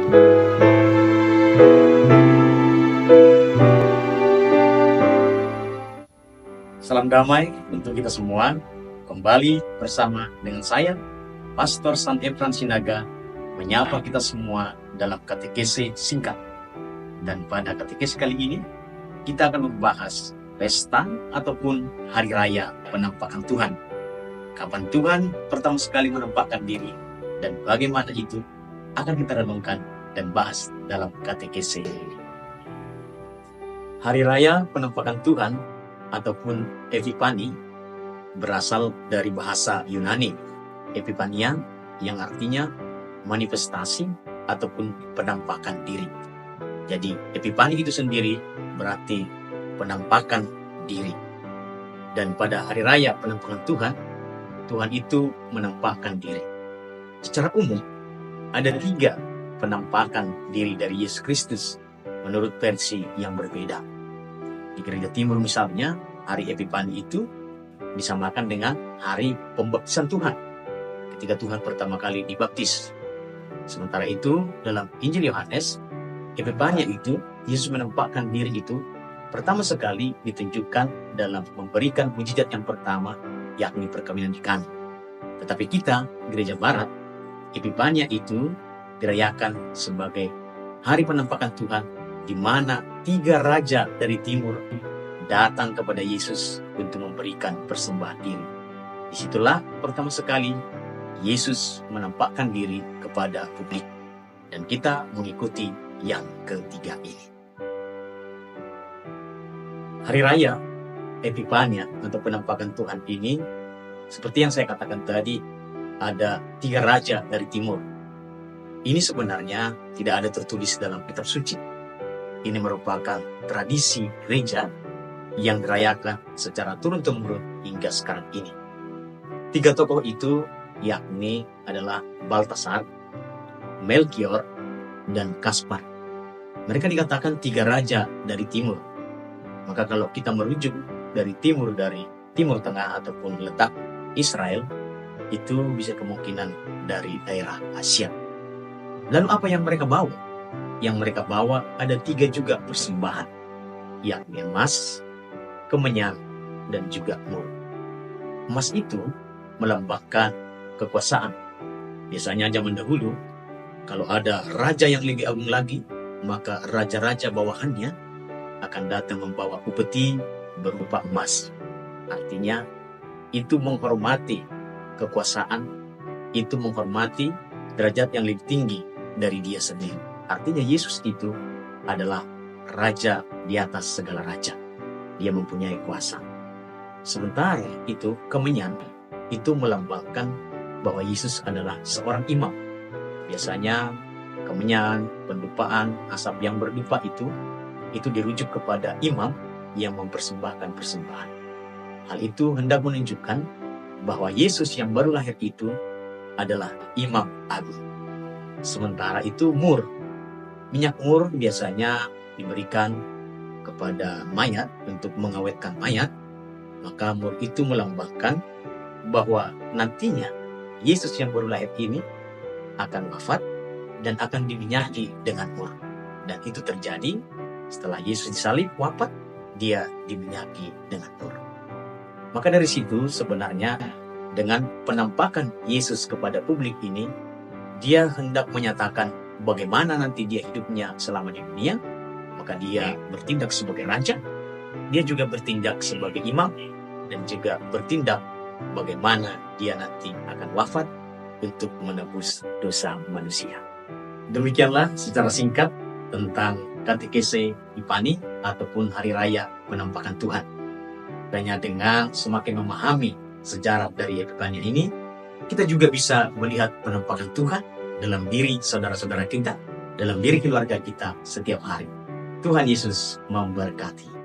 Salam damai untuk kita semua. Kembali bersama dengan saya, Pastor Santi Efran Sinaga, menyapa kita semua dalam katekese singkat. Dan pada katekese kali ini, kita akan membahas pesta ataupun hari raya penampakan Tuhan. Kapan Tuhan pertama sekali menampakkan diri dan bagaimana itu akan kita renungkan dan bahas dalam katekese ini. Hari raya penampakan Tuhan ataupun Epifani berasal dari bahasa Yunani Epifania, yang artinya manifestasi ataupun penampakan diri. Jadi Epifani itu sendiri berarti penampakan diri. Dan pada hari raya penampakan Tuhan, Tuhan itu menampakkan diri. Secara umum ada 3 penampakan diri dari Yesus Kristus menurut versi yang berbeda. Di Gereja Timur misalnya, hari Epifani itu disamakan dengan hari pembaptisan Tuhan, ketika Tuhan pertama kali dibaptis. Sementara itu, dalam Injil Yohanes, Epifania itu, Yesus menampakkan diri itu pertama sekali ditunjukkan dalam memberikan mujizat yang pertama, yakni perkawinan di Kana. Tetapi kita, Gereja Barat, Epifania itu dirayakan sebagai hari penampakan Tuhan, di mana 3 raja dari timur datang kepada Yesus untuk memberikan persembahan diri. Disitulah pertama sekali Yesus menampakkan diri kepada publik, dan kita mengikuti yang ketiga ini. Hari raya Epifania atau penampakan Tuhan ini, seperti yang saya katakan tadi, ada 3 raja dari timur. Ini sebenarnya tidak ada tertulis dalam kitab suci. Ini merupakan tradisi gereja yang dirayakan secara turun-temurun hingga sekarang ini. 3 tokoh itu yakni adalah Baltasar, Melkior, dan Kaspar. Mereka dikatakan 3 raja dari timur. Maka kalau kita merujuk dari timur Tengah ataupun letak Israel, itu bisa kemungkinan dari daerah Asia. Lalu apa yang mereka bawa? Yang mereka bawa ada 3 juga persembahan, yakni emas, kemenyan, dan juga mur. Emas itu melambangkan kekuasaan. Biasanya zaman dahulu, kalau ada raja yang lebih agung lagi, maka raja-raja bawahannya akan datang membawa upeti berupa emas. Artinya, itu menghormati kekuasaan, itu menghormati derajat yang lebih tinggi dari dia sendiri. Artinya Yesus itu adalah raja di atas segala raja. Dia mempunyai kuasa. Sementara itu, kemenyan itu melambangkan bahwa Yesus adalah seorang imam. Biasanya kemenyan, pendupaan, asap yang berdupa itu dirujuk kepada imam yang mempersembahkan persembahan. Hal itu hendak menunjukkan bahwa Yesus yang baru lahir itu adalah imam agung. Sementara itu mur, minyak mur biasanya diberikan kepada mayat untuk mengawetkan mayat. Maka mur itu melambangkan bahwa nantinya Yesus yang baru lahir ini akan wafat dan akan diminyaki dengan mur. Dan itu terjadi setelah Yesus disalib, wafat, dia diminyaki dengan mur. Maka dari situ sebenarnya dengan penampakan Yesus kepada publik ini, dia hendak menyatakan bagaimana nanti dia hidupnya selama di dunia. Maka dia bertindak sebagai raja, dia juga bertindak sebagai imam, dan juga bertindak bagaimana dia nanti akan wafat untuk menebus dosa manusia. Demikianlah secara singkat tentang katekese Epifani ataupun hari raya penampakan Tuhan. Hanya dengan semakin memahami sejarah dari Epifania ini, kita juga bisa melihat penampakan Tuhan dalam diri saudara-saudara kita, dalam diri keluarga kita setiap hari. Tuhan Yesus memberkati.